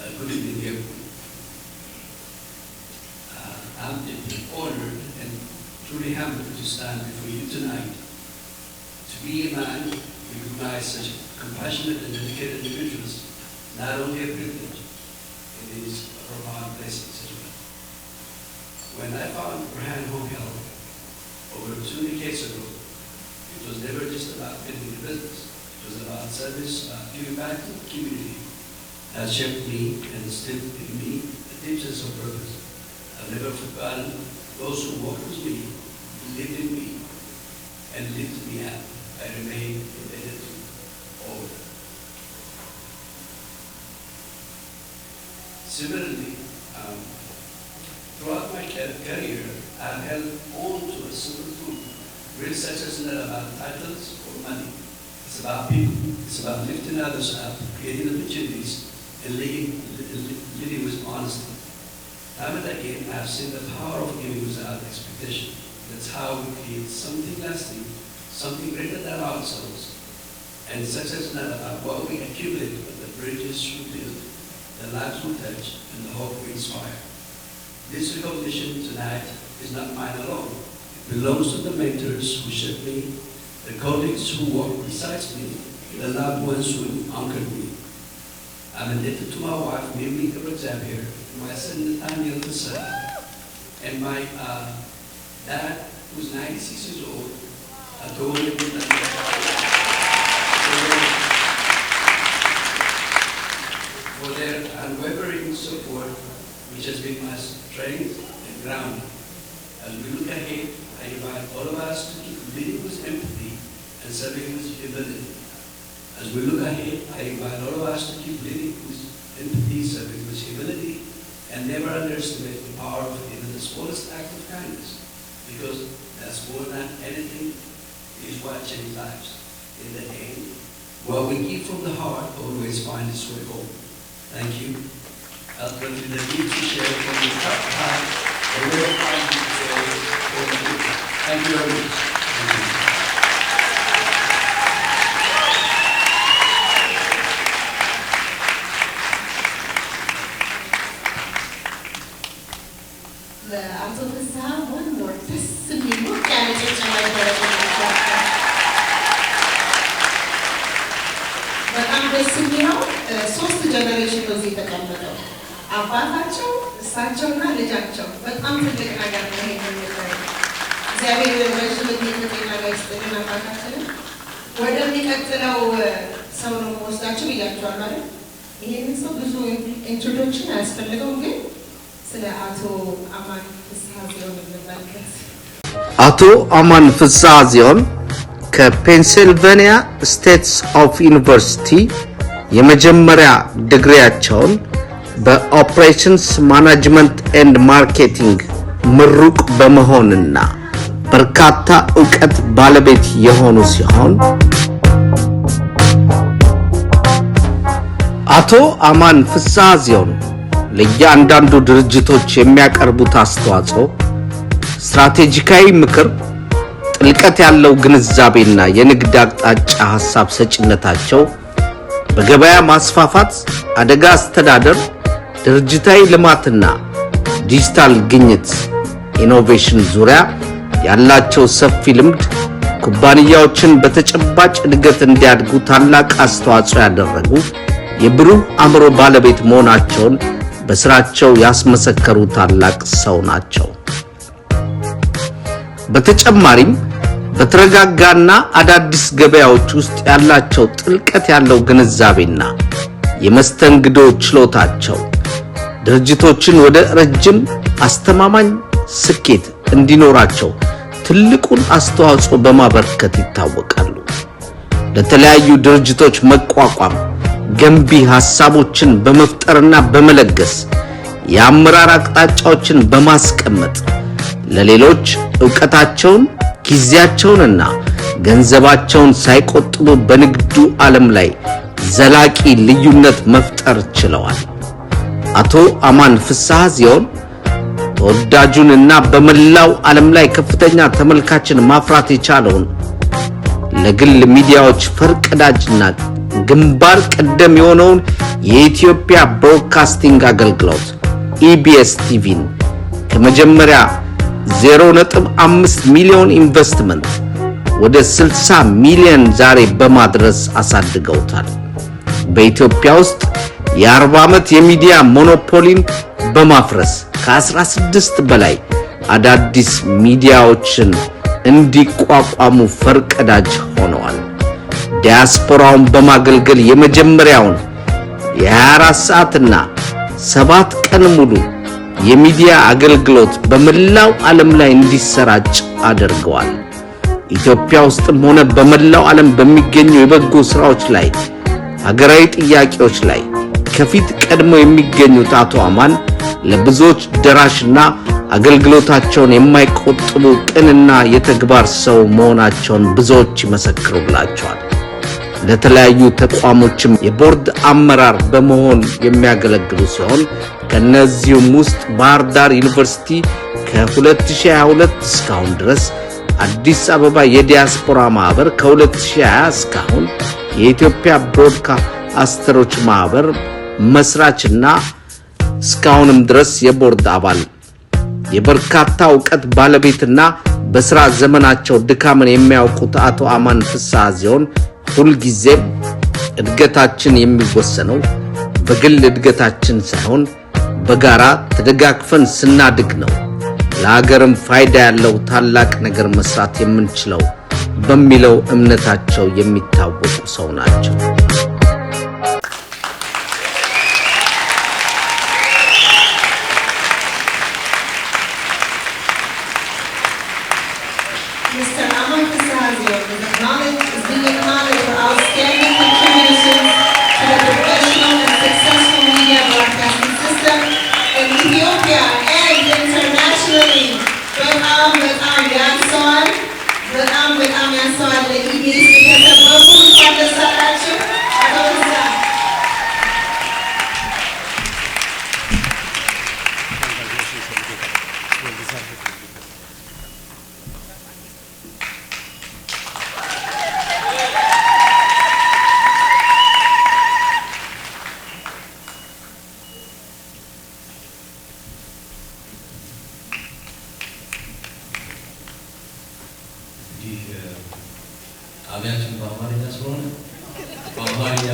Good evening, everyone. I'm honored and truly humbled to stand before you tonight. To be a man who recognizes such compassionate and dedicated individuals, not only a privilege, it is a profound blessing as well. When I found Brian Home Health over 2 decades ago, it was never just about building a business. It was about service, about giving back to the community. Has shaped me and instilled in me a deep sense of purpose. I've never forgotten those who walked with me, believed in me, and lifted me up. I remain indebted to all of them. Similarly, throughout my career, I've held on to a simple truth. Really such as not about titles or money. It's about people. It's about lifting others up, creating opportunities, and living with honesty. Time and again, I've seen the power of giving without expectation. That's how we create something lasting, something greater than ourselves. And success is not about what we accumulate, but the bridges we build, the lives we touch, and the hope we inspire. This recognition tonight is not mine alone. It belongs to the mentors who shaped me, the colleagues who walked beside me, the loved ones who anchored me. I'm indebted to my wife, Mimi Xavier, my son, Nathaniel Fasad, and my dad, who's 96 years old. I told him that for their unwavering support, which has been my strength and ground. As we look ahead, I invite all of us to keep leading with empathy and serving with humility. As we look ahead, I invite all of us to keep leading with empathy, serving with humility, and never underestimate the power of even the smallest act of kindness, because that's more than anything is what changes lives. In the end, what we give from the heart always finds its way home. Thank you. I'll put in the need to share from the top high, a real fine detail for the people. Thank you very much. Thank you. one more. በጣም ደስ የሚለው 3 ጀነሬሽን ነው እዚህ ተቀምጠው አባታቸው እሳቸውና ልጃቸው በጣም ትልቅ ነገር ነው ይሄ ነገር እግዚአብሔር ረጅም ጤና ጋር ይስጥልን አባታችንን ወደሚቀጥለው ሰው ነው ወስዳችሁ ይያቸዋል አይደል ይሄንን ሰው ብዙ ኢንትሮዳክሽን አያስፈልገውም ግን ስለ አቶ አማን ፍስሐ ዚዮን እንመልከት አቶ አማን ፍስሐ ዚዮን ከፔንሲልቬኒያ ስቴትስ ኦፍ ዩኒቨርሲቲ የመጀመሪያ ዲግሪያቸውን በኦፕሬሽንስ ማኔጅመንት ኤንድ ማርኬቲንግ ምሩቅ በመሆንና በርካታ ዕውቀት ባለቤት የሆኑ ሲሆን አቶ አማን ፍስሐ ዚዮን ለእያንዳንዱ ድርጅቶች የሚያቀርቡት አስተዋጽኦ ስትራቴጂካዊ ምክር ጥልቀት ያለው ግንዛቤና የንግድ አቅጣጫ ሐሳብ ሰጪነታቸው በገበያ ማስፋፋት አደጋ አስተዳደር ድርጅታዊ ልማትና ዲጂታል ግኝት ኢኖቬሽን ዙሪያ ያላቸው ሰፊ ልምድ ኩባንያዎችን በተጨባጭ እድገት እንዲያድጉ ታላቅ አስተዋጽኦ ያደረጉ የብሩህ አእምሮ ባለቤት መሆናቸውን በስራቸው ያስመሰከሩ ታላቅ ሰው ናቸው። በተጨማሪም በተረጋጋና አዳዲስ ገበያዎች ውስጥ ያላቸው ጥልቀት ያለው ግንዛቤና የመስተንግዶ ችሎታቸው ድርጅቶችን ወደ ረጅም አስተማማኝ ስኬት እንዲኖራቸው ትልቁን አስተዋጽኦ በማበርከት ይታወቃሉ። ለተለያዩ ድርጅቶች መቋቋም ገንቢ ሐሳቦችን በመፍጠርና በመለገስ የአመራር አቅጣጫዎችን በማስቀመጥ ለሌሎች ዕውቀታቸውን ጊዜያቸውንና ገንዘባቸውን ሳይቆጥቡ በንግዱ ዓለም ላይ ዘላቂ ልዩነት መፍጠር ችለዋል። አቶ አማን ፍስሐ ዚዮን ተወዳጁንና በመላው ዓለም ላይ ከፍተኛ ተመልካችን ማፍራት የቻለውን ለግል ሚዲያዎች ፈርቀዳጅና ግንባር ቀደም የሆነውን የኢትዮጵያ ብሮድካስቲንግ አገልግሎት ኢቢኤስ ቲቪን ከመጀመሪያ 0.5 ሚሊዮን ኢንቨስትመንት ወደ 60 ሚሊዮን ዛሬ በማድረስ አሳድገውታል። በኢትዮጵያ ውስጥ የ40 ዓመት የሚዲያ ሞኖፖሊን በማፍረስ ከ16 በላይ አዳዲስ ሚዲያዎችን እንዲቋቋሙ ፈርቀዳጅ ሆነዋል። ዲያስፖራውን በማገልገል የመጀመሪያውን የ24 ሰዓትና 7 ቀን ሙሉ የሚዲያ አገልግሎት በመላው ዓለም ላይ እንዲሰራጭ አድርገዋል። ኢትዮጵያ ውስጥም ሆነ በመላው ዓለም በሚገኙ የበጎ ስራዎች ላይ ሀገራዊ ጥያቄዎች ላይ ከፊት ቀድመው የሚገኙት አቶ አማን ለብዙዎች ደራሽና አገልግሎታቸውን የማይቆጥቡ ቅንና የተግባር ሰው መሆናቸውን ብዙዎች ይመሰክሩላቸዋል። ለተለያዩ ተቋሞችም የቦርድ አመራር በመሆን የሚያገለግሉ ሲሆን ከነዚህም ውስጥ ባህር ዳር ዩኒቨርሲቲ ከ2022 እስካሁን ድረስ፣ አዲስ አበባ የዲያስፖራ ማህበር ከ2020 እስካሁን፣ የኢትዮጵያ ብሮድካስተሮች ማህበር መስራችና እስካሁንም ድረስ የቦርድ አባል የበርካታ ዕውቀት ባለቤትና በስራ ዘመናቸው ድካምን የሚያውቁት አቶ አማን ፍስሐ ሲሆን ሁልጊዜም እድገታችን የሚወሰነው በግል እድገታችን ሳይሆን በጋራ ተደጋግፈን ስናድግ ነው፣ ለሀገርም ፋይዳ ያለው ታላቅ ነገር መስራት የምንችለው በሚለው እምነታቸው የሚታወቁ ሰው ናቸው። ጣቢያችን በአማርኛ ስለሆነ በአማርኛ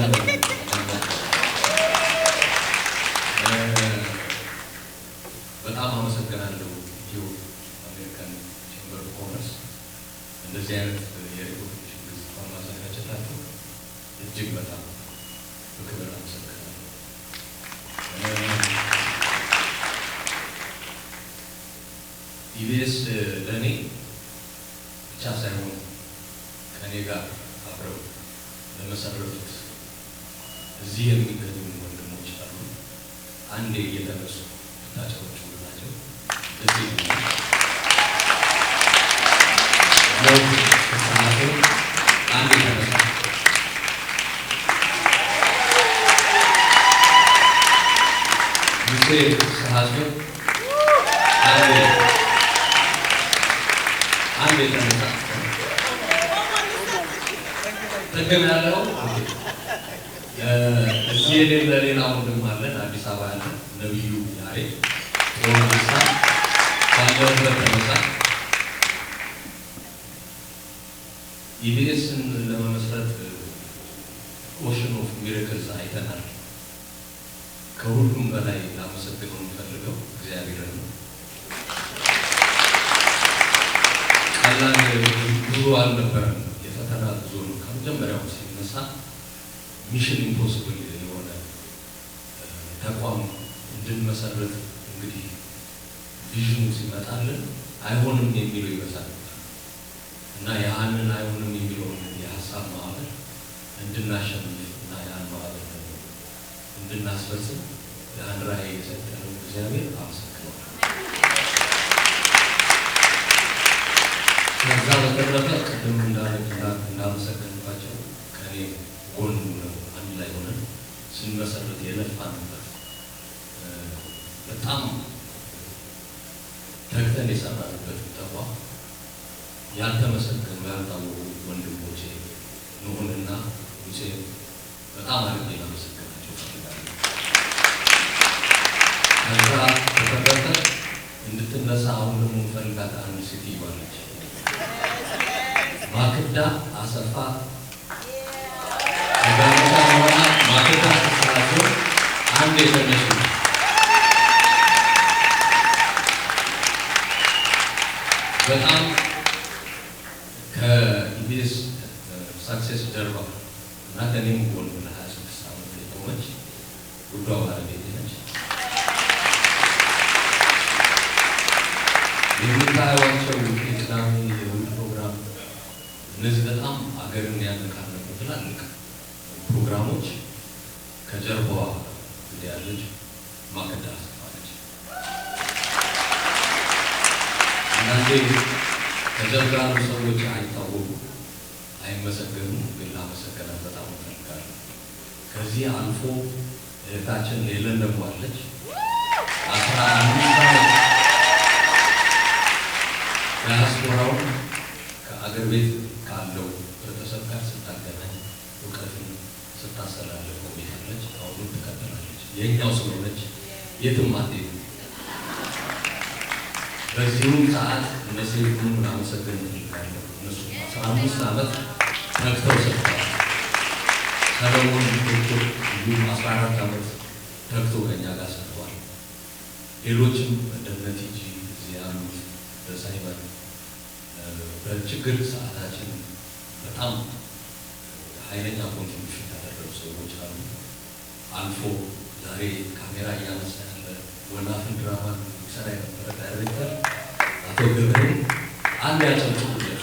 በጣም አመሰግናለሁ። ኢትዮ አሜሪካን ቼምበር ኦፍ ኮመርስ እንደዚህ አይነት የሪፖርቶችን ግዝ በማዘጋጀታቸው እጅግ በጣም በክብር አመሰግናለሁ። ኢቢኤስ ለእኔ ብቻ ሳይሆን ከኔ ጋር አብረው ለመሰረቱት እዚህ የሚገኙ ወንድሞች አሉ። አንዴ እየተነሱ ታጫዎች ናቸው። እዚህ አንዴ ተነሳ ሙሴ ሰሃቸው አንዴ ተነሳ ተገና ያለው እዚህ የሌለ ሌላ ወንድም አለን አዲስ አበባ ያለ ነብዩ ያሬ ወንድሳ ካለበት ተነሳ። ኢቢኤስን ለመመስረት ኦሽን ኦፍ ሚራክልስ አይተናል። ከሁሉም በላይ ላመሰግነው የምፈልገው እግዚአብሔርን ነው። ቀላል ጉዞ አልነበረም። የፈተና ጉዞ ነው። ከመጀመሪያው ሲነሳ ሚሽን ኢምፖሲብል የሆነ ተቋም እንድንመሰረት እንግዲህ ቪዥኑ ሲመጣልን አይሆንም የሚለው ይበዛል እና ያንን አይሆንም የሚለውን የሀሳብ ማዕበል እንድናሸንፍ እና ያን ማዕበል እንድናስፈጽም ያን ራዕይ የሰጠነው እግዚአብሔር አመሰግናለሁ። ከዛ በተረፈ ቅድም እንዳመሰገንባቸው ከኔ ጎን ነው አንድ ላይ ሆነን ስንመሰረት የለፋንበት በጣም ተግተን የሰራንበት ተቋም ያልተመሰገኑ ያልታወቁ ወንድሞቼ ኑሁንና ሙሴ በጣም አድርጌ ላመሰግናቸው እፈልጋለሁ። ከዛ በተረፈ እንድትነሳ አሁን ደግሞ ፈልጋት አንድ ሴትዮ አለች። ማክዳ አሰፋ ከጋሞታ ሆና ማክዳ ተሰራቸው አንድ የተነሱ በጣም ከኢቢኤስ ሳክሴስ ጀርባ እና ከኔም ጎን ለ26 ዓመት የቆመች ጉዷ ባለቤት ነች። የምታዩዋቸው የቅዳሜ የእሑድ ፕሮግራም እነዚህ በጣም አገርን ያነቃነቁ ትላልቅ ፕሮግራሞች ከጀርባዋ እንግዲህ ያለች ማክዳ አሰፋለች። አንዳንዴ ከጀርባ ያሉ ሰዎች አይታወቁ አይመሰገኑም፣ ግን ላመሰግናት በጣም እፈልጋለሁ። ከዚህ አልፎ እህታችን ሌለን ደግሞ አለች 15 ዓመት ዲያስፖራው ከአገር ቤት ካለው ህብረተሰብ ጋር ስታገናኝ እውቀትን ስታስተላልፍ ቆይታለች። አሁንም ትቀጥላለች። የእኛው ስለሆነች የትም አትሄድም። በዚሁም ሰዓት እነሴቱን ላመሰግን እፈልጋለሁ። እነሱ 15 ዓመት ተግተው ሰርተዋል። ሰለሞን ዶክተር እንዲሁም 14 ዓመት ተግቶ ከኛ ጋር ሰርተዋል። ሌሎችም እንደነ ቲጂ እዚህ ያሉት በሳይበር በችግር ሰዓታችን በጣም ኃይለኛ ኮንትሪቢዩሽን ያደረጉ ሰዎች አሉ። አልፎ ዛሬ ካሜራ እያነሳ ያለ ወላፈን ድራማን ይሰራ የነበረ ዳይሬክተር አቶ ገብሬ አንድ ያጨብጭቡለት።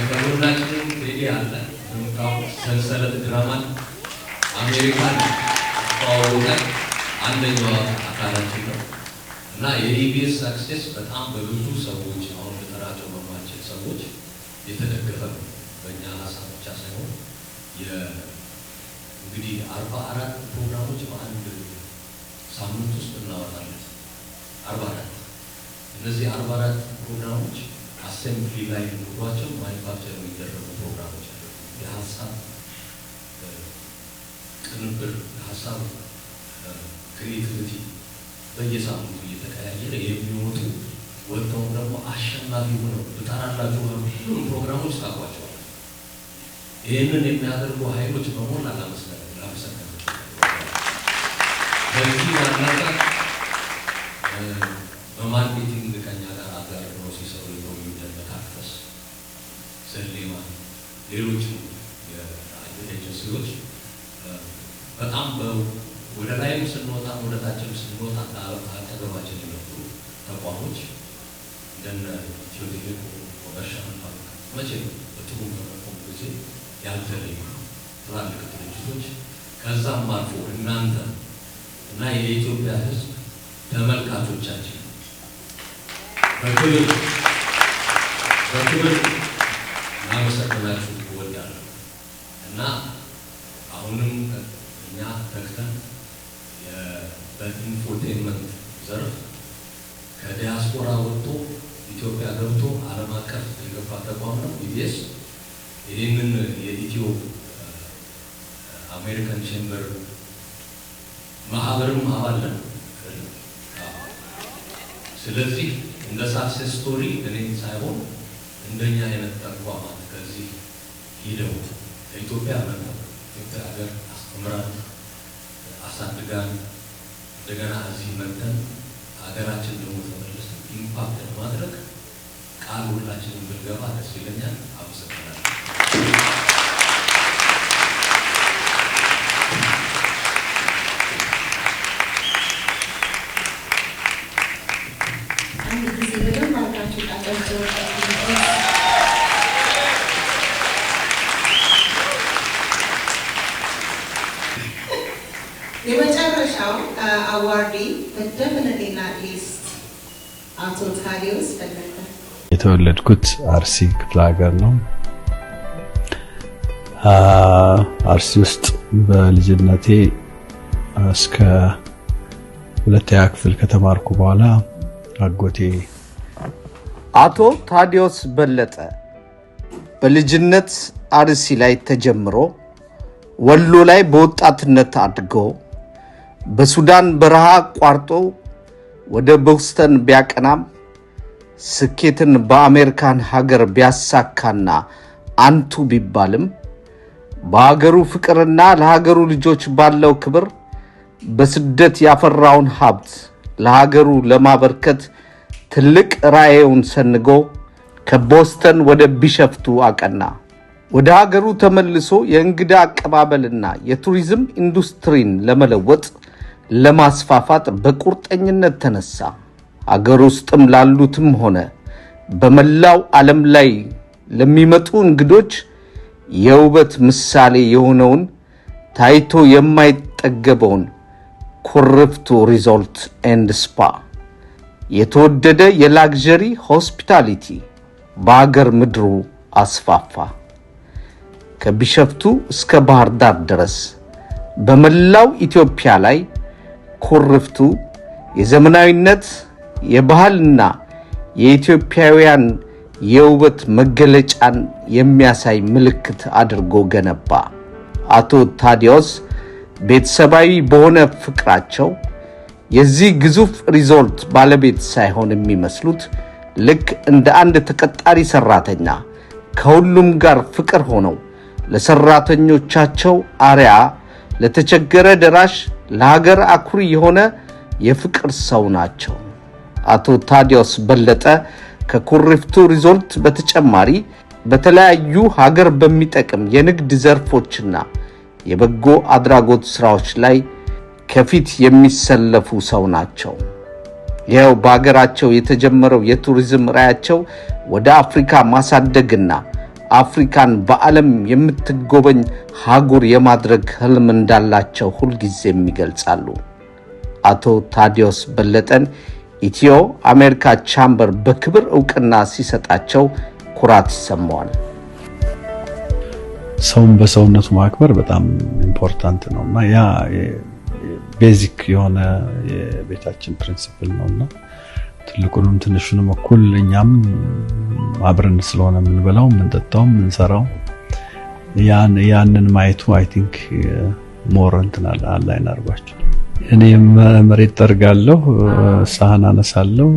ከሁላችንም ሬዲ አለ ሰንሰለት ድራማን አሜሪካን አስተዋውቀን አንደኛው አካላችን ነው እና የኢቢኤስ ሳክሴስ በጣም በብዙ ሰዎች አሁን ልጠራቸው በማንችል ሰዎች የተደገፈ ነው። በእኛ ሀሳብ ብቻ ሳይሆን እንግዲህ 44 ፕሮግራሞች በአንድ ሳምንት ውስጥ እናወጣለን። 44 እነዚህ 44 ፕሮግራሞች አሴምብሊ ላይ ኑሯቸው ማኒፋክቸር የሚደረጉ ፕሮግራሞች አሉ። የሀሳብ ቅንብር፣ የሀሳብ ክሪኤቲቪቲ በየሳምንቱ እየተቀያየረ የሚወጡ ወጥተው ደግሞ አሸናፊ ሆነው ብጠራላችሁ ሁሉም ፕሮግራሞች ታውቋቸዋል። ይህንን የሚያደርጉ ኃይሎች በሞላ ላመሰግናቸው። በዚህ ዋናታ በማርኬቲንግ ከኛ ጋር አጋር ነው ሲሰሩ የሚደረግ ካክተስ፣ ሰሌማ፣ ሌሎችም ኤጀንሲዎች በጣም ወደ ላይም ስንወጣ ወደ ታችም ስንወጣ አጠገባችን የነበሩ ተቋሞች እንደነ ኢትዮ ቴሌኮም፣ ኮመርሻል ባንክ መቼም በጥሩ በመቆም ጊዜ ያልተለዩ ትላልቅ ድርጅቶች ከዛም አልፎ እናንተ እና የኢትዮጵያ ሕዝብ ተመልካቾቻችን በክብር ላመሰግናችሁ እወዳለሁ እና አሁንም እኛ ተግተን በኢንፎቴንመንት ዘርፍ ከዲያስፖራ ወጥቶ ኢትዮጵያ ገብቶ ዓለም አቀፍ የገባ ተቋም ነው ኢቢኤስ። ይህንን የኢትዮ አሜሪካን ቼምበር ማህበርም አባል ነው። ስለዚህ እንደ ሳክሴስ ስቶሪ እኔን ሳይሆን እንደኛ አይነት ተቋማት ከዚህ ሂደው ከኢትዮጵያ መጥተው ኢትዮጵያ ሀገር አስተምራን አሳድጋን እንደገና እዚህ መጥተን ሀገራችን ደግሞ ተመልሰን ኢምፓክት ለማድረግ ቃል ሁላችንም ብንገባ ደስ ይለኛል። አመሰግናለሁ። የመጨረሻው አዋርዲ በደምነቴ አርቲስት አቶ ታዲዮስ ፈለቀ። የተወለድኩት አርሲ ክፍለ ሀገር ነው። አርሲ ውስጥ በልጅነቴ እስከ ሁለተኛ ክፍል ከተማርኩ በኋላ አጎቴ አቶ ታዲዮስ በለጠ በልጅነት አርሲ ላይ ተጀምሮ ወሎ ላይ በወጣትነት አድጎ በሱዳን በረሃ አቋርጦ ወደ ቦስተን ቢያቀናም ስኬትን በአሜሪካን ሀገር ቢያሳካና አንቱ ቢባልም በሀገሩ ፍቅርና ለሀገሩ ልጆች ባለው ክብር በስደት ያፈራውን ሀብት ለሀገሩ ለማበርከት ትልቅ ራዕዩን ሰንጎ ከቦስተን ወደ ቢሸፍቱ አቀና። ወደ ሀገሩ ተመልሶ የእንግዳ አቀባበልና የቱሪዝም ኢንዱስትሪን ለመለወጥ ለማስፋፋት በቁርጠኝነት ተነሳ። ሀገር ውስጥም ላሉትም ሆነ በመላው ዓለም ላይ ለሚመጡ እንግዶች የውበት ምሳሌ የሆነውን ታይቶ የማይጠገበውን ኩሪፍቱ ሪዞርት ኤንድ ስፓ የተወደደ የላግዠሪ ሆስፒታሊቲ በአገር ምድሩ አስፋፋ። ከቢሸፍቱ እስከ ባህር ዳር ድረስ በመላው ኢትዮጵያ ላይ ኩሪፍቱ የዘመናዊነት የባህልና የኢትዮጵያውያን የውበት መገለጫን የሚያሳይ ምልክት አድርጎ ገነባ። አቶ ታዲዮስ ቤተሰባዊ በሆነ ፍቅራቸው የዚህ ግዙፍ ሪዞርት ባለቤት ሳይሆን የሚመስሉት ልክ እንደ አንድ ተቀጣሪ ሰራተኛ ከሁሉም ጋር ፍቅር ሆነው ለሰራተኞቻቸው አርያ፣ ለተቸገረ ደራሽ፣ ለሀገር አኩሪ የሆነ የፍቅር ሰው ናቸው። አቶ ታዲዮስ በለጠ ከኩሪፍቱ ሪዞርት በተጨማሪ በተለያዩ ሀገር በሚጠቅም የንግድ ዘርፎችና የበጎ አድራጎት ስራዎች ላይ ከፊት የሚሰለፉ ሰው ናቸው። ይኸው በሀገራቸው የተጀመረው የቱሪዝም ራዕያቸው ወደ አፍሪካ ማሳደግና አፍሪካን በዓለም የምትጎበኝ ሀገር የማድረግ ህልም እንዳላቸው ሁልጊዜም ይገልጻሉ። አቶ ታዲዮስ በለጠን ኢትዮ አሜሪካ ቻምበር በክብር ዕውቅና ሲሰጣቸው ኩራት ይሰማዋል። ሰውን በሰውነቱ ማክበር በጣም ኢምፖርታንት ነውና ያ ቤዚክ የሆነ የቤታችን ፕሪንሲፕል ነውና ትልቁንም ትንሹንም እኩል እኛም አብረን ስለሆነ የምንበላው የምንጠጣው የምንሰራው ያንን ማየቱ አይ ቲንክ ሞር እንትን አላይን አርጓቸው። እኔ መሬት ጠርጋለሁ፣ ሳህን አነሳለሁ።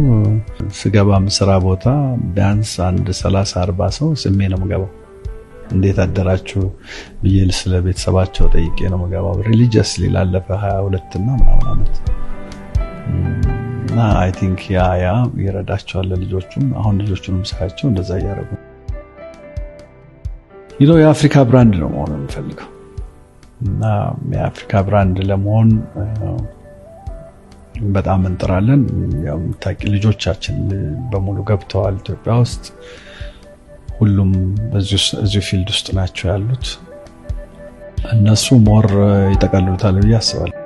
ስገባም ስራ ቦታ ቢያንስ አንድ 30-40 ሰው ስሜ ነው የምገባው። እንዴት አደራችሁ ብዬ ስለ ቤተሰባቸው ጠይቄ ነው የምገባው። ሪሊጂየስሊ ላለፈ 22 እና ምናምን ዓመት እና አይ ቲንክ ያ ይረዳቸዋል ልጆቹም። አሁን ልጆቹንም ሳያቸው እንደዛ ያደርጉ የአፍሪካ ብራንድ ነው መሆን የምፈልገው እና የአፍሪካ ብራንድ ለመሆን በጣም እንጥራለን። ያው ታቂ ልጆቻችን በሙሉ ገብተዋል ኢትዮጵያ ውስጥ። ሁሉም እዚሁ ፊልድ ውስጥ ናቸው ያሉት። እነሱ ሞር ይጠቀልሉታል ብዬ አስባለሁ።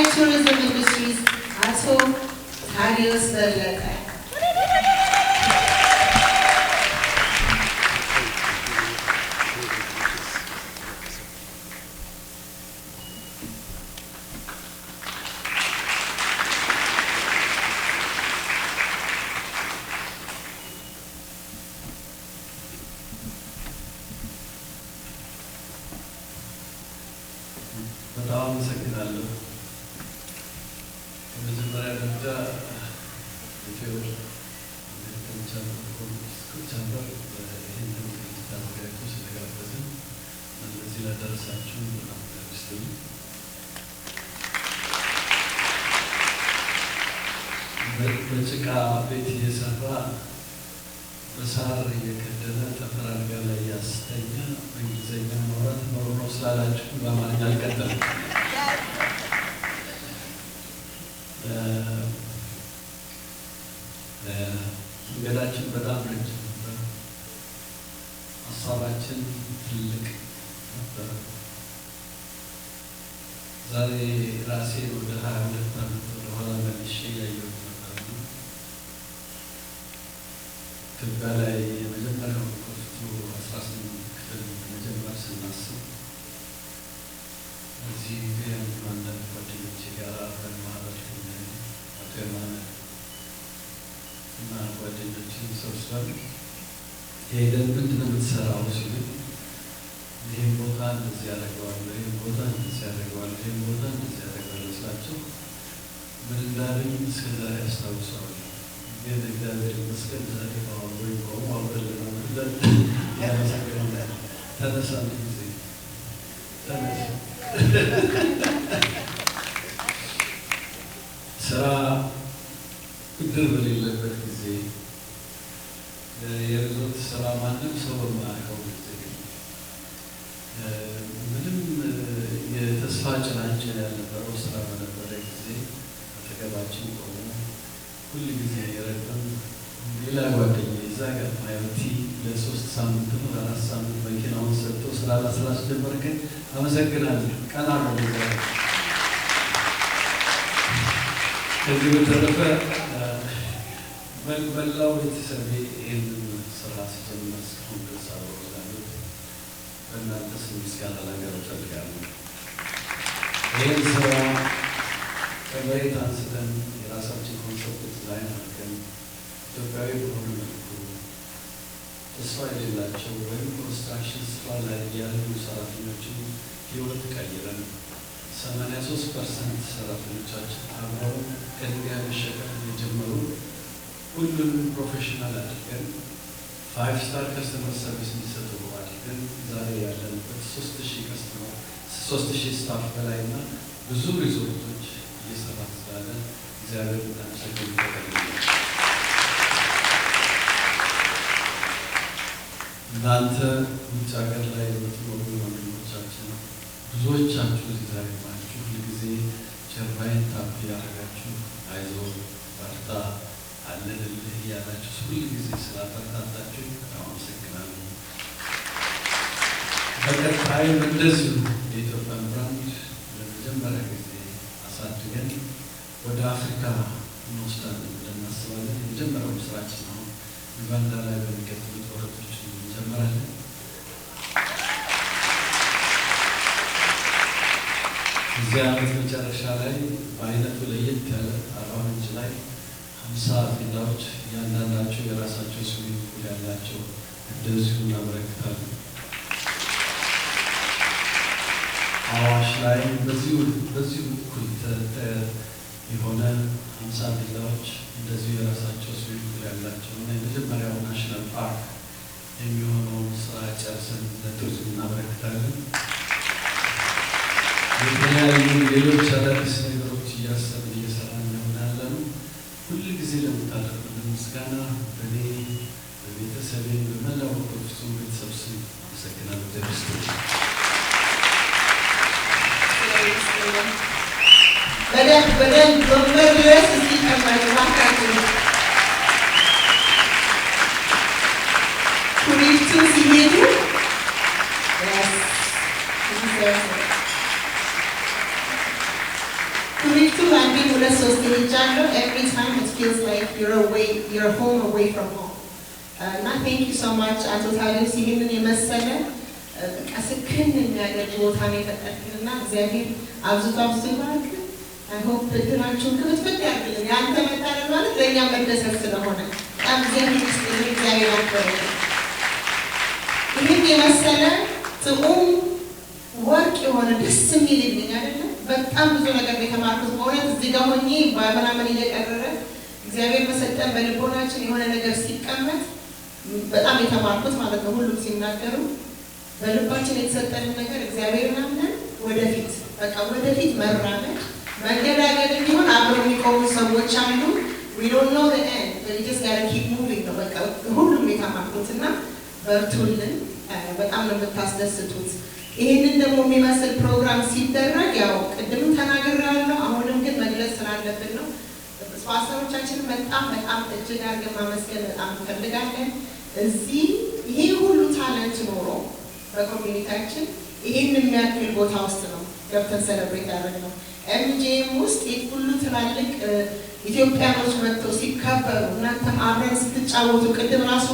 Tourism industries, Ato Tadios Bellete. በጣም አመሰግናለሁ። በመጀመሪያ ደረጃ ኢትዮ አሜሪካን ቻምበር ይህን ዝግጅት አዘጋጅቶ ስለጋበዝን ለዚህ ላደረሳችሁ በጣም ደስተኛ በጭቃ ቤት እየሰራ በሳር እየከደነ ጠፈር አልጋ ላይ ያስተኛ በእንግሊዝኛ ማውራት ኖሮ ነው ስላላችሁ በአማርኛ አልቀጠልም። መንገዳችን በጣም ረጅም ነበር። ሀሳባችን ትልቅ ነበር። ዛሬ ራሴ ወደ 22 ዓመት ወደኋላ መልሼ ያየሁት ነበር። ኢትዮጵያ ላይ የመጀመሪያው ኮርሱ 18 ክፍል መጀመር ስናስብ እዚህ አንዳንድ ጓደኞቼ ጋር አብረን ማህበር አቶ የማነ እና ጓደኞችን ሰብስበን ሄደን ምንድን ነው የምትሰራው ሲሉ ይህን ቦታ እንደዚህ ያደርገዋለሁ፣ ይህን ቦታ እንደዚህ ያደርገዋለሁ፣ ይህን ቦታ እንደዚህ ያደርገዋለሁ ስላቸው ምን እንዳለኝ እስከዛሬ አስታውሰዋለሁ። ግን እግዚአብሔር ይመስገን ዛሬ ወይ አብረን ለመግለጥ ያመሰግናል። ተነሳ ጊዜ ተነሳ ስራ እድል በሌለበት ጊዜ የሪዞርት ስራ ማንም ሰው በማያውቀው ጊዜ ምንም የተስፋ ጭላንጭል ያልነበረው ስራ በነበረ ጊዜ አጠገባችን ቆሞ ሁል ጊዜ የረዳን ሌላ ጓደኛ እዛ ጋር ማየቲ ለ3 ሳምንት ነው ለ4 ሳምንት መኪናውን ሰጥቶ ስራ ስላስጀመርከኝ አመሰግናለሁ። ቀና ነው። ከዚህ በተረፈ መላው ቤተሰቤ ይህንን ስራ ሲጀምር እስካሁን ድረስ አብረው ስላሉት በእናንተ ስም ምስጋና ላቀርብ እፈልጋለሁ። ይህን ስራ ከመሬት አንስተን የራሳችን ኮንሰፕት ዲዛይን አድርገን ኢትዮጵያዊ በሆነ መልኩ ተስፋ የሌላቸው ወይም ኮንስትራክሽን ስራ ላይ ያሉ ሰራተኞችን ህይወት ቀይረን 83% ሰራተኞቻችን አብረው ከድንጋይ መሸከም የጀመሩ ሁሉንም ፕሮፌሽናል አድርገን 5 ስታር ከስተመር ሰርቪስ እንዲሰጡ አድርገን ዛሬ ያለንበት 3000 ስታፍ በላይና ብዙ ሪዞርቶች እየሰራ ስላለ እግዚአብሔር በጣም ሰገድ ይፈቀድልኝ። እናንተ ውጭ ሀገር ላይ የምትኖሩ ወንድሞቻችን ብዙዎቻችሁ እዚህ ዛሬ ናችሁ። ሁልጊዜ ጀርባዬን ታፕ ያደረጋችሁ አይዞህ በርታ አለንልህ እያላችሁ ሁልጊዜ ስላበረታታችሁ አመሰግናለሁ። በቀጣይም እንደዚሁ የኢትዮጵያን ብራንድ ለመጀመሪያ ጊዜ አሳድገን ወደ አፍሪካ እንወስዳለን ብለን እናስባለን። የመጀመሪያው ስራችን ነው። ዩጋንዳ ላይ በሚቀጥሉት ወራቶች እንጀምራለን። እዚህ ዓመት መጨረሻ ላይ በአይነቱ ለየት ያለ 40 ምንጭ ላይ 50 ቪላዎች እያንዳንዳቸው የራሳቸው ስዊሚንግ ፑል ያላቸው እንደዚሁ እናበረክታለን። አዋሽ ላይ በዚሁ እኩል የሆነ 50 ቪላዎች እንደዚሁ የራሳቸው ስዊሚንግ ፑል ያላቸው እና የመጀመሪያው ናሽናል ፓርክ የሚሆነውን ስራ ጨርሰን ለቱሪዝም እናበረክታለን። የተለያዩ ሌሎች አዳዲስ ነገሮች እያሰብን እየሰራን ያለ ነው። ሁል ጊዜ ለምታደርጉልን ምስጋና በእኔ በቤተሰቤ በመላው በፍጹም ቤተሰብ ስም አመሰግናለሁ። በደንብ ወንበር ድረስ እስኪቀመጡ እባካችሁ። ኩሪፍቱ ሲሄዱ ኩሪፍቱ አንዴ 2-3 ሄጃለሁ። Every time it feels like you're home away from home. እና thank you so much አቶ ታዲዮስ ይህንን የመሰለ በቃ ስክን የሚያደርግ ቦታ ነው የፈጠርክልና እግዚአብሔር አብዝቶ ይባርክ። I hope እድናችሁን ክፍትፍት ያድርግልን። ያንተ መታደል ማለት ለእኛ መደሰት ስለሆነ በጣም እግዚአብሔር ያክብርልን። ይህን የመሰለ ጥዑም ወርቅ የሆነ ደስ የሚል ይልኝ አይደለም። በጣም ብዙ ነገር የተማርኩት በእውነት እዚህ ጋር ሆኜ በምናምን እየቀረረ እግዚአብሔር በሰጠን በልቦናችን የሆነ ነገር ሲቀመጥ በጣም የተማርኩት ማለት ነው። ሁሉም ሲናገሩ በልባችን የተሰጠንን ነገር እግዚአብሔርን አምነን ወደፊት በቃ ወደፊት መራመድ መንገዳገድ እንዲሆን አብረው የሚቆሙ ሰዎች አሉ። we don't know the end but we just gotta keep moving ነው በቃ ሁሉም የተማርኩትና በርቱልን። በጣም ነው የምታስደስቱት። ይሄንን ደግሞ የሚመስል ፕሮግራም ሲደረግ ያው ቅድም ተናግሬያለሁ፣ አሁንም ግን መግለጽ ስላለብን ነው። ስፖንሰሮቻችን በጣም እጅግ አድርገን ማመስገን በጣም እንፈልጋለን። እዚህ ይሄ ሁሉ ታለንት ኖሮ በኮሚኒቲያችን ይሄን የሚያክል ቦታ ውስጥ ነው ገብተን ሴሌብሬት ያደረግነው። ኤምጄም ውስጥ ሁሉ ትላልቅ ኢትዮጵያኖች መጥተው ሲከበሩ እናንተም አብረን ስትጫወቱ ቅድም ራሱ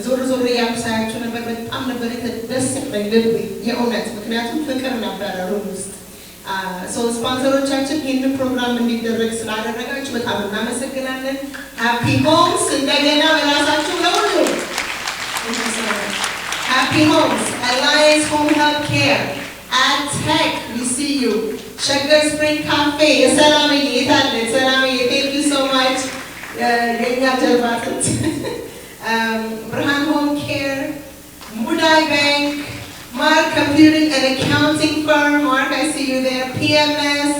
ዞር ዞር እያሉ ሳያችሁ ነበር። በጣም ነበር ደስ ያለኝ ልቤ የእውነት ምክንያቱም ፍቅር ነበረ ሩም ውስጥ። ስፖንሰሮቻችን ይህንን ፕሮግራም እንዲደረግ ስላደረጋችሁ በጣም እናመሰግናለን። ሃፒ ሆምስ እንደገና በራሳችሁ ለሁሉ ሃፒ ሆምስ አላየንስ ሆም ሄልት ኬር አቴክ ዊ ሲ ዩ ሸገር ስፕሪንግ ካፌ የሰላምዬ የታለ ሰላምዬ ቴንክ ዩ ሶ ማች የእኛ ጀርባትት ብርሃን ሆም ኬር ሙዳይ ባንክ Mark Computing and Accounting Firm, Mark, I see you there. PMS,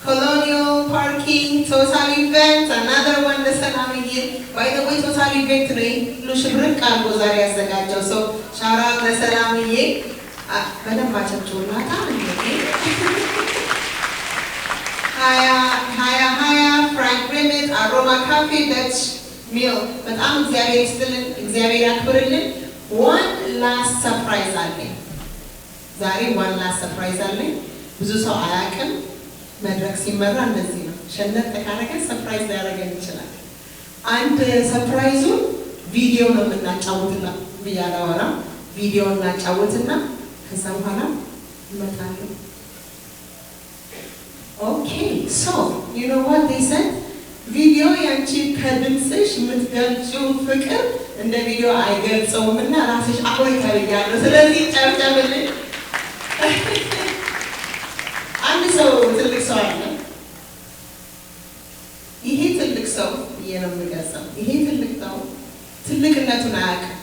Colonial Parking, Total Events, another one, the Salami. By the way, Total Event today, Lushabrik Kalbozari as the Gajo. So, shout out the Salami. Madam Bachachula, Haya, Frank Grimmett, Aroma Coffee, Dutch Meal. But I'm Xavier Akburillin. One last surprise አለኝ ዛሬ one last surprise አለኝ ብዙ ሰው አያውቅም መድረክ ሲመራ እንደዚህ ነው ሸነት ተካረከ ሰርፕራይዝ ሊያደርገን ይችላል አንድ ሰርፕራይዙ ቪዲዮ ነው የምናጫውትና ብያላወራ ቪዲዮ እናጫውትና ከዛ በኋላ እንመጣለን Okay, so you know what they said ቪዲዮ ያንቺ ከድምጽሽ የምትገልጪው ፍቅር እንደ ቪዲዮ አይገልጸውምና ራስሽ አቆይ ታያለሽ ስለዚህ ጫውጫለሽ አንድ ሰው ትልቅ ሰው አለ ይሄ ትልቅ ሰው የነምገዛው ይሄ ትልቅ ሰው ትልቅነቱን አያውቅም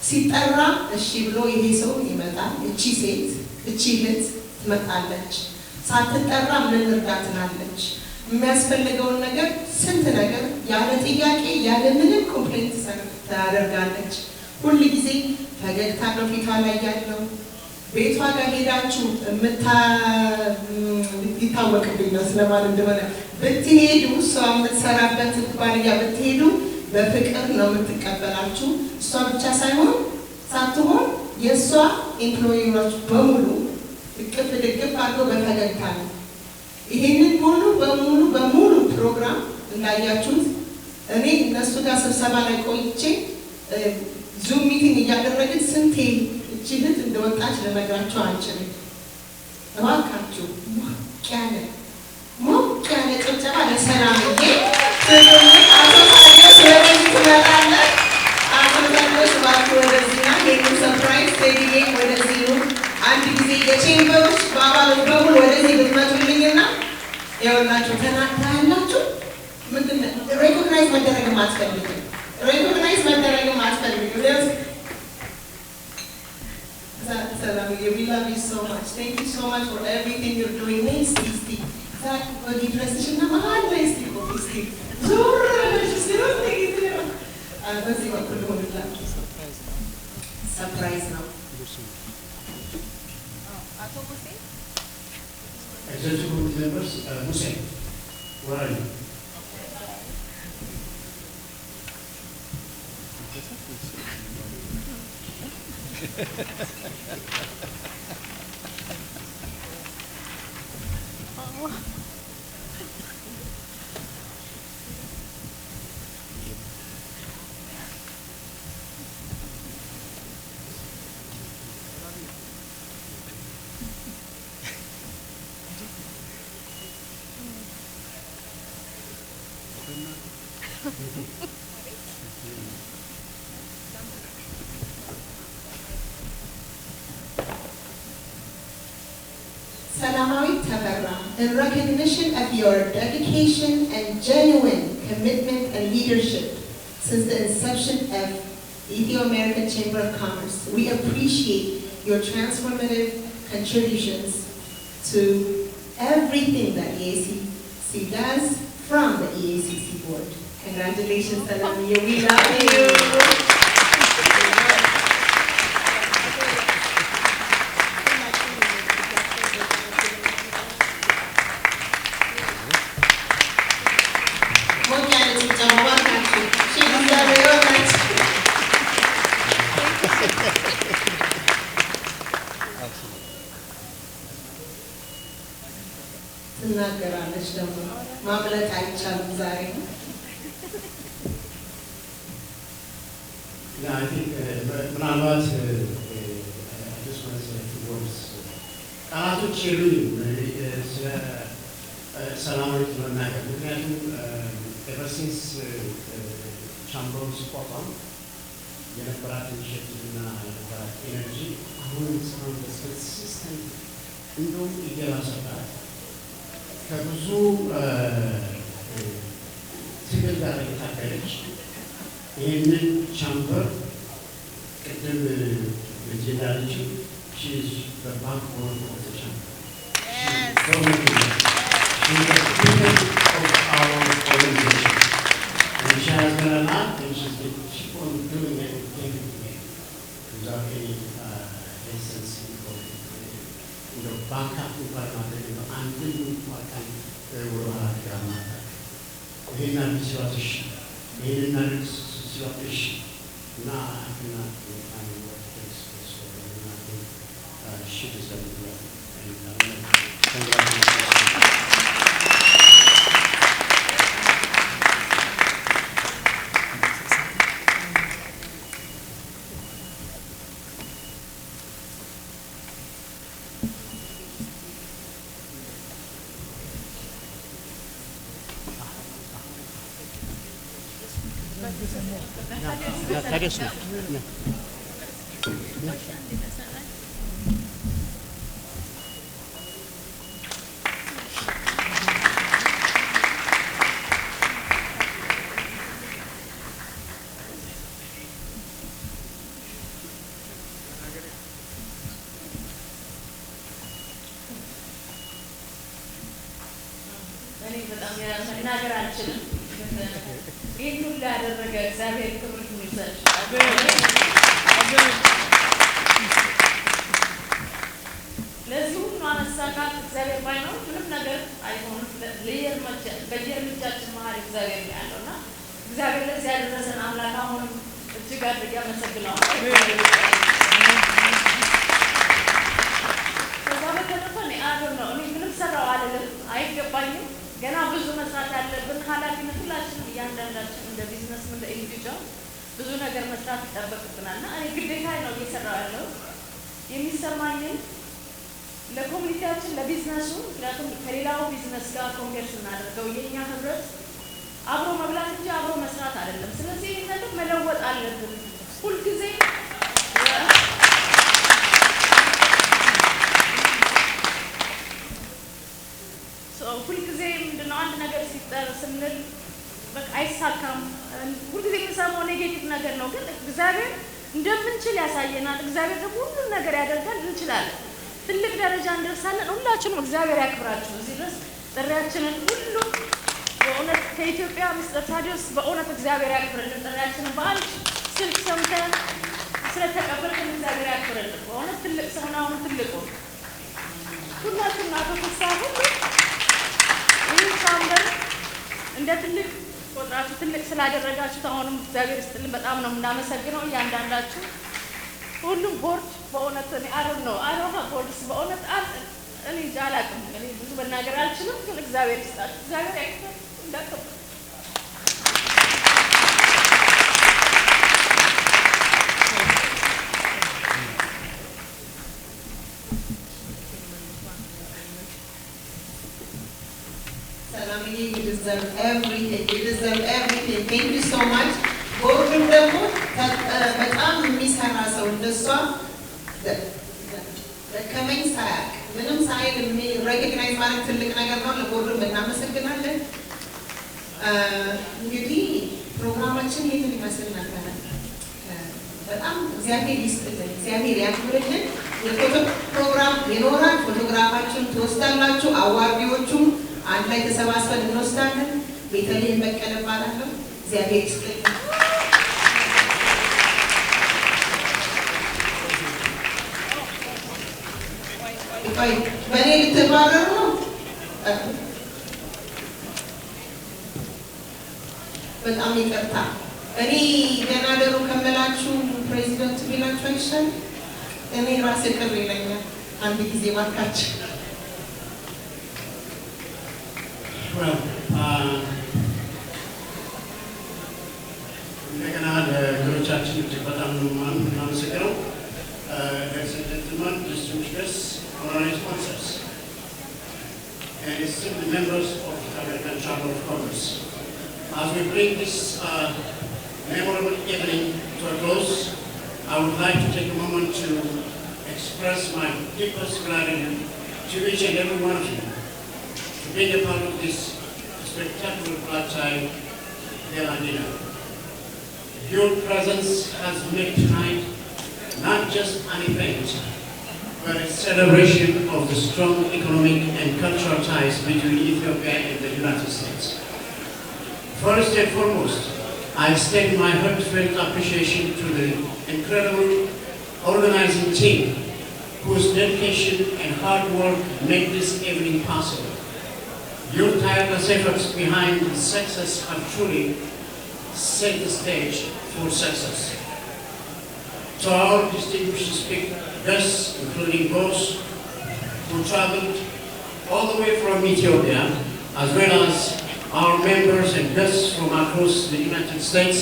ሲጠራ እሺ ብሎ ይሄ ሰው ይመጣል እቺ ሴት እቺ ልጅ ትመጣለች ሳትጠራ ምን እርዳትናለች የሚያስፈልገውን ነገር ስንት ነገር ያለ ጥያቄ ያለ ምንም ኮምፕሌንት ታደርጋለች ሁሉ ጊዜ ፈገግታ ነው ፊቷ ላይ ያለው ቤቷ ጋር ሄዳችሁ ይታወቅብኝ ነው ስለማን እንደሆነ ብትሄዱ ሰው የምትሰራበት ኩባንያ ብትሄዱ በፍቅር ነው የምትቀበላችሁ እሷ ብቻ ሳይሆን ሳትሆን የእሷ ኤምፕሎይዎች በሙሉ እቅፍ ድግፍ አድርገው በፈገግታ ነው ይሄንን በሙሉ ፕሮግራም እንዳያችሁት እኔ እነሱ ጋር ስብሰባ ላይ ቆይቼ ዙም ሚቲንግ እያደረግን ስንቴ እቺልት እንደወጣች ለነግራችሁ አንችልም እባካችሁ ሞቅ ያለ ጭብጨባ ለሰላምዬ አቶ ታዲዮስ ወደዚህ ትመጣለህ አቶ ታዲዮስ እባክህ ወደዚህና ይህንን ሰርፕራይዝ ቴዲዬ ወደዚህ ነው አንድ ጊዜ የቼምበሮች በአባሎች በሙሉ ወደዚህ ብትመጡልኝና ይኸውላችሁ ተናግታላችሁ ምንድን ነው ሬኮግናይዝ መደረግም አትፈልግም Salamiyye, we love you so much. Thank you so much for everything you're doing. Nice, Steve. That body dress is not hard, nice, Steve. Zora, she's still taking it. Let's see what we're going to do. Surprise now. Executive members, Hussein, where are you? Salamawit Tabarra, in recognition of your dedication and genuine commitment and leadership since the inception of Ethio-American Chamber of Commerce, we appreciate your transformative contributions to everything that EACC does from the EACC board. Congratulations, Salamiyye. We love you. አለች ደግሞ ማምለጥ አይቻልም ዛሬ I think ምናልባት just want to say a few words ቃላቶች የሉኝም ስለ ሰላማዊት መናገር ምክንያቱም ever since ቻምበሩ ሲቋቋም የነበራት ኢኒሼቲቭና የነበራት ኤነርጂ አሁን እስካሁን በሲስተም እንደውም እየባሰባት ከብዙ ትግል ጋር የታገለች ይህንን ቻምበር ቅድም ልጅ እንዳለችው she is the backbone of the chamber. She is the pillar of our organization. And she has done a lot, and she's been keep on doing it without any hesitancy or backup environment until we can will have grammar. We have to see what is she. We have to see what is she. Now I cannot find what takes place. She is the one. መናገር አልችልም ይሄን ሁሉ ያደረገ እግዚአብሔር ክብር ይመስል ለዚህ ሁሉ አመሳካት እግዚአብሔር ባይኖር ምንም ነገር አይሆንም በየእርምጃችን መሀል እግዚአብሔር ያለውና እግዚአብሔር ለዚህ ያደረሰን አምላክ አሁንም እጅግ አድርጌ አመሰግናለሁ እኔ ምንም ሰራው አይደለም አይገባኝም ገና ብዙ መስራት ያለብን ኃላፊነት ሁላችንም እያንዳንዳችን እንደ ቢዝነስ እንደ ኢንዲቪጁዋል ብዙ ነገር መስራት ይጠበቅብናልና እኔ ግዴታ ነው እየሰራው ያለው የሚሰማኝን ለኮሚኒቲያችን ለቢዝነሱ ምክንያቱም ከሌላው ቢዝነስ ጋር ኮምፔር ስናደርገው የኛ ህብረት አብሮ መብላት እንጂ አብሮ መስራት አይደለም ስለዚህ ይሄን ነገር መለወጥ አለብን ሁሉ ጊዜ ሁሉ ጊዜ ምንድነው አንድ ነገር ሲጠር ስንል በቃ አይሳካም ሁሉ ጊዜ የምንሰማው ኔጌቲቭ ነገር ነው ግን እግዚአብሔር እንደምንችል ያሳየናል እግዚአብሔር ደግሞ ሁሉ ነገር ያደርጋል እንችላለን ትልቅ ደረጃ እንደርሳለን ሁላችንም እግዚአብሔር ያክብራችሁ እዚህ ድረስ ጥሪያችንን ሁሉ በእውነት ከኢትዮጵያ ሚስተር ታዲዮስ በእውነት እግዚአብሔር ያክብርልን ጥሪያችንን በአንድ ስልክ ሰምተን ስለተቀበልን እግዚአብሔር ያክብርልን በእውነት ትልቅ ሰው ነው አሁን ትልቁ ሁላችንም አቶ ተስፋ ሁሉ ይህ ሳምበር እንደ ትልቅ ቆጥራችሁ ትልቅ ስላደረጋችሁ አሁንም እግዚአብሔር ይስጥልን በጣም ነው የምናመሰግነው እያንዳንዳችሁ ሁሉም ቦርድ በእውነት እኔ አሮሃ ቦርድስ በእውነት እኔ ጃላቅም እኔ ብዙ መናገር አልችልም ግን እግዚአብሔር ይስጣችሁ እግዚአብሔር ያክብር እንዳከብር You deserve everything. You deserve everything. Thank you so much. ቦርዱም ደግሞ በጣም የሚሰራ ሰው እንደሷ ከመኝ ሳያቅ ምንም ሳይል ሬኮግናይዝ ማድረግ ትልቅ ነገር ነው። ለቦርዱም እናመሰግናለን። እንግዲህ ፕሮግራማችን ይህን ይመስል ነበረ። በጣም እግዚአብሔር ይስጥልን፣ እግዚአብሔር ያክብርልን። የፎቶ ፕሮግራም ይኖራል። ፎቶግራፋችሁን ትወስዳላችሁ። አዋርዲዎቹም አንድ ላይ ተሰባስበን እንወስዳለን። ቤተልሔም በቀለ እባላለሁ። እግዚአብሔር ይስጥልን። በእኔ ልትባረሩ ነው? በጣም ይቅርታ። እኔ ደህና ደሩ ከመላችሁ ፕሬዚደንት ቢላችሁ አይሻልም? እኔ ራሴ ቅር ይለኛል። አንድ ጊዜ ባካችሁ Well, እንደገና ለሌሎቻችን እጅግ በጣም ነው የማመሰግነው። Ladies and gentlemen, distinguished honorary sponsors, and esteemed members of the American Chamber of Commerce. As we bring this memorable evening to a close, I would like to take a moment to express my deepest gratitude to each and every one of you for being a part of this spectacular Black Tie Gala dinner. Your presence has made tonight not just an event, but a celebration of the strong economic and cultural ties between Ethiopia and the United States. First and foremost, I extend my heartfelt appreciation to the incredible organizing team whose dedication and hard work made this evening possible. Your tireless efforts behind the success have truly set the stage for success. To our distinguished guests, including those who traveled all the way from Ethiopia, as well as our members and guests from across the United States,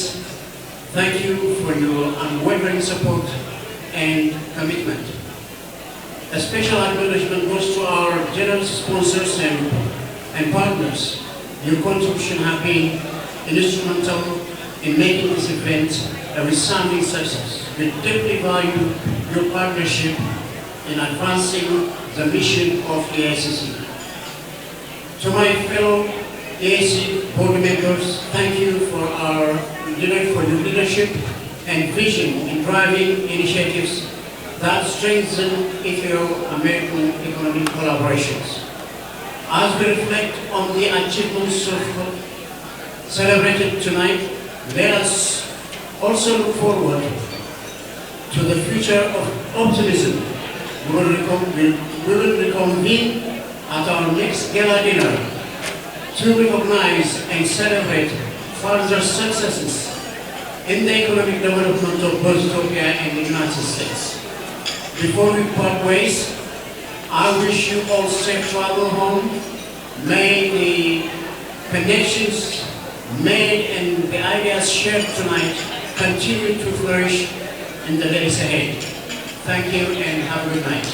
thank you for your unwavering support and commitment. A special acknowledgement goes to our generous sponsors and partners. Your contribution has been instrumental in making this event a resounding success. We deeply value your partnership in advancing the mission of AICC. To my fellow AIC board members, thank you for your leadership and vision in driving initiatives that strengthen Ethio-American economic collaborations. As we reflect on the achievements celebrated tonight, let us also look forward to the future of optimism. We will reconvene at our next gala dinner to recognize and celebrate further successes in the economic development of both Ethiopia and the United States. Before we part ways, I wish you all safe travel home. May the connections made and the ideas shared tonight continue to flourish in the days ahead. Thank you and have a good night.